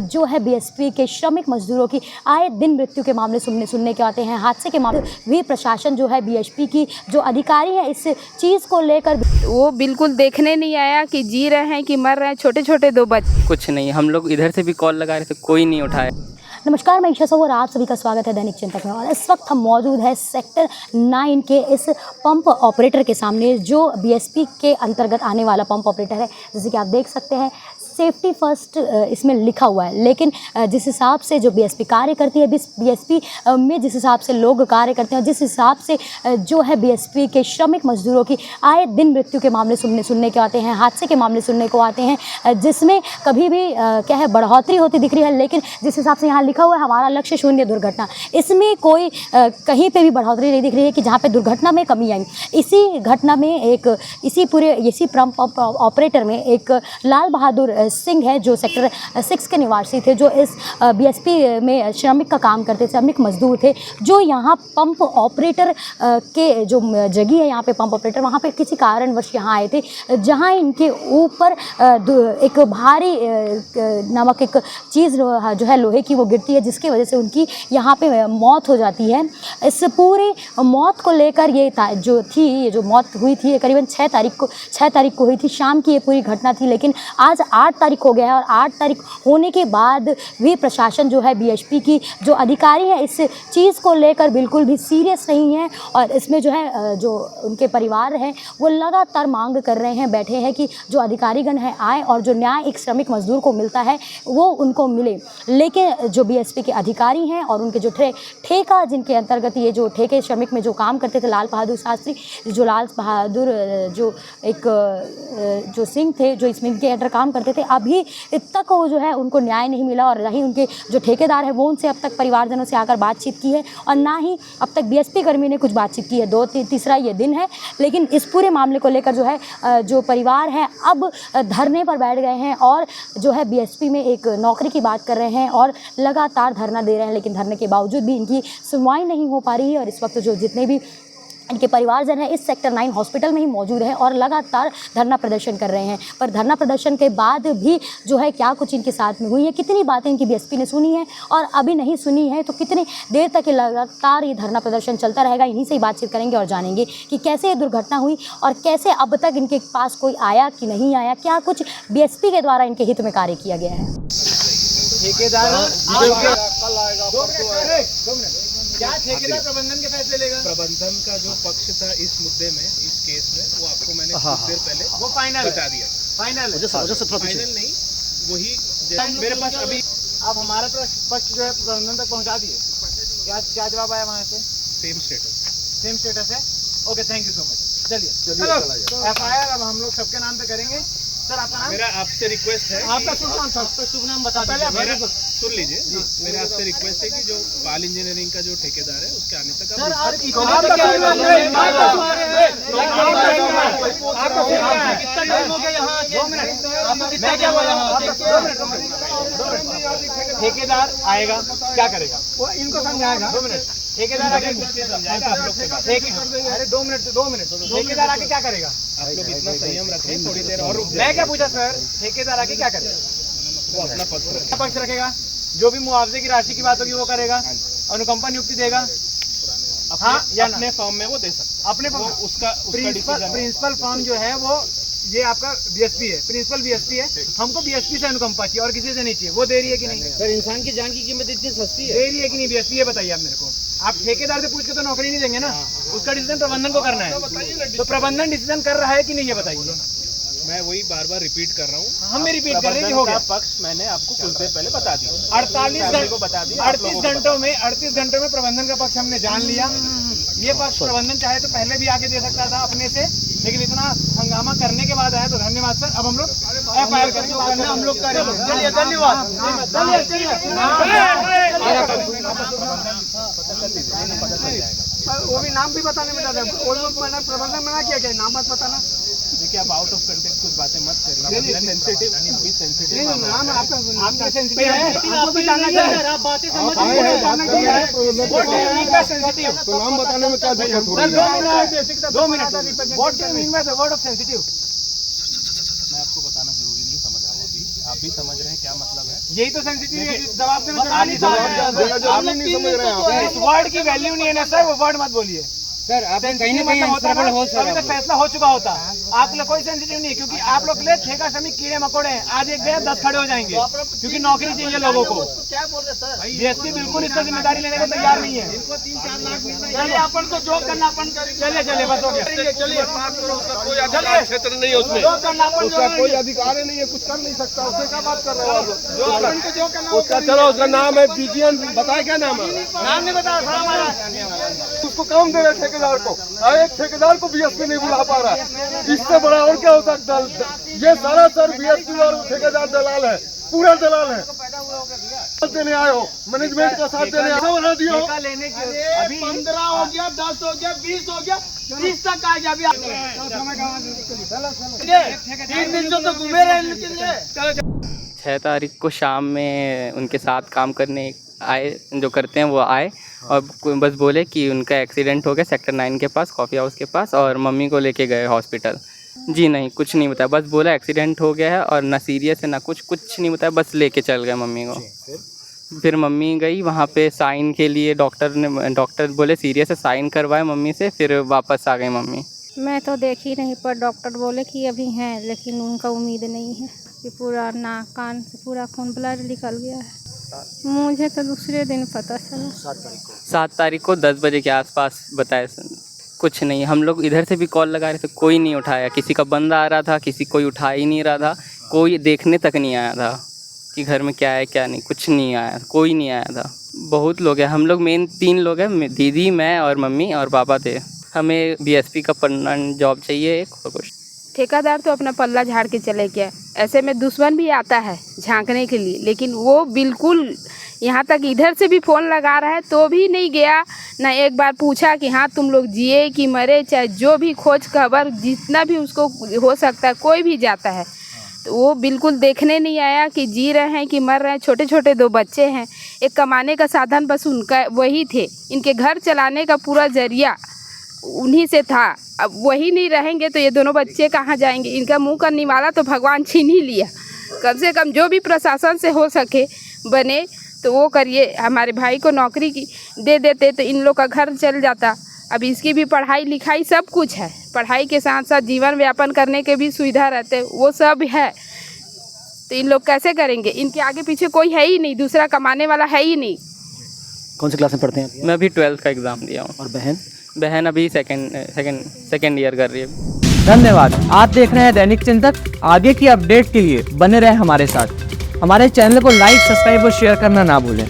जो है बीएसपी के श्रमिक मजदूरों की आए दिन मृत्यु के मामले सुनने के आते हैं, हादसे के मामले भी प्रशासन जो है बीएसपी की जो अधिकारी है इस चीज़ को लेकर वो बिल्कुल देखने नहीं आया कि जी रहे हैं कि मर रहे हैं। छोटे छोटे 2 बच्चे, कुछ नहीं। हम लोग इधर से भी कॉल लगा रहे थे, कोई नहीं उठाया। नमस्कार, मैं ईशा और आप सभी का स्वागत है दैनिक चिंतक में। और इस वक्त हम मौजूद है सेक्टर 9 के इस पंप ऑपरेटर के सामने, जो बीएसपी के अंतर्गत आने वाला पंप ऑपरेटर है। जैसे कि आप देख सकते हैं सेफ्टी फर्स्ट इसमें लिखा हुआ है, लेकिन जिस हिसाब से जो बीएसपी कार्य करती है, बीएसपी में जिस हिसाब से लोग कार्य करते हैं, जिस हिसाब से जो है बीएसपी के श्रमिक मजदूरों की आए दिन मृत्यु के मामले सुनने के आते हैं, हादसे के मामले सुनने को आते हैं, जिसमें कभी भी क्या है बढ़ोतरी होती दिख रही है। लेकिन जिस हिसाब से यहाँ लिखा हुआ है हमारा लक्ष्य शून्य दुर्घटना, इसमें कोई कहीं पे भी बढ़ोतरी नहीं दिख रही है कि जहाँ पे दुर्घटना में कमी आई। इसी घटना में इसी पंप ऑपरेटर में एक लाल बहादुर सिंह है, जो सेक्टर 6 के निवासी थे, जो इस बीएसपी में श्रमिक का काम करते थे, श्रमिक मजदूर थे, जो यहाँ पंप ऑपरेटर के जो जगह है यहाँ पे पंप ऑपरेटर, वहाँ पे किसी कारणवश यहाँ आए थे, जहाँ इनके ऊपर एक भारी नामक एक चीज़ जो है लोहे की वो गिरती है, जिसकी वजह से उनकी यहाँ पे मौत हो जाती है। इस पूरी मौत को लेकर ये जो मौत हुई थी, ये करीबन 6 तारीख को हुई थी, शाम की ये पूरी घटना थी। लेकिन आज 8 तारीख हो गया है और 8 तारीख होने के बाद भी प्रशासन जो है बीएसपी की जो अधिकारी है इस चीज़ को लेकर बिल्कुल भी सीरियस नहीं है। और इसमें जो है जो उनके परिवार हैं वो लगातार मांग कर रहे हैं, बैठे हैं कि जो अधिकारीगण हैं आए और जो न्याय एक श्रमिक मजदूर को मिलता है वो उनको मिले। लेकिन जो बीएसपी के अधिकारी हैं और उनके जो ठेका जिनके अंतर्गत ये जो ठेके श्रमिक में जो काम करते थे, लाल बहादुर शास्त्री, जो लाल बहादुर जो एक जो सिंह थे, जो इसमें इनके अंडर काम करते थे, अभी तक वो जो है उनको न्याय नहीं मिला। और नहीं उनके जो ठेकेदार है वो उनसे अब तक परिवारजनों से आकर बातचीत की है और ना ही अब तक बीएसपी कर्मी ने कुछ बातचीत की है। तीसरा ये दिन है, लेकिन इस पूरे मामले को लेकर जो है जो परिवार है अब धरने पर बैठ गए हैं और जो है बीएसपी में एक नौकरी की बात कर रहे हैं और लगातार धरना दे रहे हैं। लेकिन धरने के बावजूद भी इनकी सुनवाई नहीं हो पा रही है और इस वक्त जो जितने भी इनके परिवारजन हैं इस सेक्टर 9 हॉस्पिटल में ही मौजूद है और लगातार धरना प्रदर्शन कर रहे हैं। पर धरना प्रदर्शन के बाद भी जो है क्या कुछ इनके साथ में हुई है, कितनी बातें इनकी बीएसपी ने सुनी है और अभी नहीं सुनी है, तो कितनी देर तक लगातार ये धरना प्रदर्शन चलता रहेगा, इन्हीं से ही बातचीत करेंगे और जानेंगे कि कैसे ये दुर्घटना हुई और कैसे अब तक इनके पास कोई आया कि नहीं आया, क्या कुछ बीएसपी के द्वारा इनके हित में कार्य किया गया है। क्या ठेकेदार प्रबंधन के फैसले लेगा? प्रबंधन का जो पक्ष था इस मुद्दे में, इस केस में, वो आपको मैंने कुछ देर पहले वो फाइनल बता दिया। फाइनल नहीं, वही मेरे पास अभी आप हमारा पक्ष जो है प्रबंधन तक पहुंचा दिए। क्या जवाब आया वहाँ से? सेम स्टेटस है। Okay, thank you so much. चलिए FIR अब हम लोग सबके नाम पे करेंगे। सर आपका नाम? मेरा आपसे रिक्वेस्ट है, आपका शुभ नाम बता दीजिए। सुन लीजिए, मेरा आपसे रिक्वेस्ट है कि जो पाल इंजीनियरिंग का जो ठेकेदार है उसके आने तक ठेकेदार आएगा, क्या करेगा वो इनको समझाएगा। 2 मिनट ठेकेदार आके समझाएगा आप लोग से बात। अरे 2 मिनट ठेकेदार आके क्या करेगा? आप लोग इतना संयम रखें, थोड़ी देर और। मैं क्या पूछा सर, ठेकेदार आके क्या करेगा? वो अपना पक्ष रखेगा, जो भी मुआवजे की राशि की बात होगी वो करेगा, अनुकंपा नियुक्ति देगा। हाँ या अपने फॉर्म में वो दे सकता, अपने उसका प्रिंसिपल फॉर्म जो है वो ये आपका बीएसपी है, प्रिंसिपल बीएसपी है। हमको बीएसपी से अनुकंपा चाहिए और किसी से नहीं चाहिए। वो दे रही है कि नहीं? सर इंसान की जान की कीमत इतनी सस्ती है, दे रही है कि नहीं बीएसपी? ये बताइए आप मेरे को। आप ठेकेदार से पूछ के तो नौकरी नहीं देंगे ना, उसका डिसीजन प्रबंधन को करना है। तो प्रबंधन डिसीजन कर रहा है कि नहीं, ये बताइए। मैं वही बार बार रिपीट कर रहा हूँ, हम भी रिपीट कर रहे हैं कि हो गया। पक्ष मैंने आपको कुछ देर पहले बता दिया, 38 घंटों में प्रबंधन का पक्ष हमने जान लिया। ये पक्ष प्रबंधन चाहे तो पहले भी आके दे सकता था अपने से, लेकिन इतना हंगामा करने के बाद आया तो धन्यवाद सर। अब हम लोग FIR करेंगे, हम लोग करेंगे। चलिए धन्यवाद। वो भी नाम भी बताने में डाले, प्रबंधन मना किया क्या? नाम मत बताना। देखिए आप आउट ऑफ कंटेक्स्ट कुछ बातें मत करिए, सेंसिटिव नहीं। नाम आपका सेंसिटिव है, आपको भी जानना चाहिए। आप बातें समझ रहे हैं, सेंसिटिव तो नाम बताने में क्या दिक्कत हो रही है? 2 minute what do you mean by the word of sensitive? मैं आपको बताना जरूरी नहीं समझ रहा हूँ अभी। आप भी समझ रहे हैं क्या मतलब है। यही तो सेंसिटिव जवाब नहीं समझ रहे हैं। इस वर्ड की वैल्यू नहीं है ना सर, वो वर्ड मत बोलिए सर। आप कहीं ना कहीं आंसरेबल हो सर, अभी तक फैसला हो चुका होता। आप लोग कोई सेंसिटिव नहीं है, क्योंकि आप लोग ले ठेका श्रमिक कीड़े मकोड़े हैं। आज एक गए 10 खड़े हो जाएंगे, क्योंकि नौकरी चाहिए लोगों को। बीएसपी बिल्कुल इसका जिम्मेदारी लेने को तैयार नहीं है। चलिए अपन को जो करना अपन चलिए चलिए बस हो गया। चलिए कोई अधिकार क्षेत्र नहीं है उसमें, उसका कोई अधिकार नहीं है, कुछ कर नहीं सकता। उससे क्या बात कर रहे हो? जो अपन को जो करना उसका, चलो उसका नाम है बीजीएन, बताए क्या नाम है? नाम नहीं बताया। उसको काम दे रहे ठेकेदार को, एक ठेकेदार को बीएसपी नहीं बुला पा रहा है। इससे बड़ा और क्या हो सकता है? ये सारा सर बीएसपी और ठेकेदार दलाल है, पूरा दलाल है। देने आए हो, मैनेजमेंट का साथ देने बना दिया हो। अभी 15 हो गया, 10 हो गया, 20 हो गया, 30 तक आ गया। अभी 3 दिन जो तो घूमे रहे। 6 तारीख को शाम में उनके साथ काम करने आए, जो करते हैं वो आए और बस बोले कि उनका एक्सीडेंट हो गया सेक्टर 9 के पास, कॉफ़ी हाउस के पास, और मम्मी को लेके गए हॉस्पिटल। जी नहीं, कुछ नहीं बताया, बस बोला एक्सीडेंट हो गया है और ना सीरियस है ना कुछ नहीं बताया, बस लेके चल गए मम्मी को। फिर मम्मी गई वहाँ पे साइन के लिए, डॉक्टर बोले सीरियस है, साइन करवाए मम्मी से, फिर वापस आ गई मम्मी। मैं तो देखी नहीं, पर डॉक्टर बोले कि अभी हैं, लेकिन उनका उम्मीद नहीं है कि पूरा नाक कान से पूरा खून ब्लड निकल गया है। मुझे तो दूसरे दिन पता चला। 7 तारीख को 10 बजे के आसपास बताए। कुछ नहीं, हम लोग इधर से भी कॉल लगा रहे थे, कोई नहीं उठाया। किसी का बंदा आ रहा था, किसी कोई उठा ही नहीं रहा था, कोई देखने तक नहीं आया था कि घर में क्या है क्या नहीं, कुछ नहीं आया, कोई नहीं आया था। बहुत लोग हैं, हम लोग मेन 3 लोग हैं, दीदी, मैं और मम्मी और पापा थे। हमें बीएसपी का परमानेंट जॉब चाहिए एक, और कुछ। ठेकेदार तो अपना पल्ला झाड़ के चले गया। ऐसे में दुश्मन भी आता है झांकने के लिए, लेकिन वो बिल्कुल यहाँ तक इधर से भी फ़ोन लगा रहा है तो भी नहीं गया। ना एक बार पूछा कि हाँ तुम लोग जिए कि मरे, चाहे जो भी खोज खबर जितना भी उसको हो सकता है, कोई भी जाता है तो वो बिल्कुल देखने नहीं आया कि जी रहे हैं कि मर रहे हैं। छोटे छोटे 2 बच्चे हैं, एक कमाने का साधन बस उनका वही थे, इनके घर चलाने का पूरा जरिया उन्हीं से था। अब वही नहीं रहेंगे तो ये दोनों बच्चे कहाँ जाएंगे? इनका मुंह का निवाला तो भगवान छीन ही लिया। कम से कम जो भी प्रशासन से हो सके बने तो वो करिए। हमारे भाई को नौकरी की दे देते तो इन लोग का घर चल जाता। अब इसकी भी पढ़ाई लिखाई सब कुछ है, पढ़ाई के साथ साथ जीवन व्यापन करने के भी सुविधा रहते, वो सब है। तो इन लोग कैसे करेंगे? इनके आगे पीछे कोई है ही नहीं, दूसरा कमाने वाला है ही नहीं। कौन सी क्लास में पढ़ते हैं? मैं अभी 12th का एग्ज़ाम दिया हूँ। और बहन अभी सेकेंड ईयर कर रही है। धन्यवाद। आप देख रहे हैं दैनिक चिंतक। आगे की अपडेट के लिए बने रहें हमारे साथ। हमारे चैनल को लाइक, सब्सक्राइब और शेयर करना ना भूलें।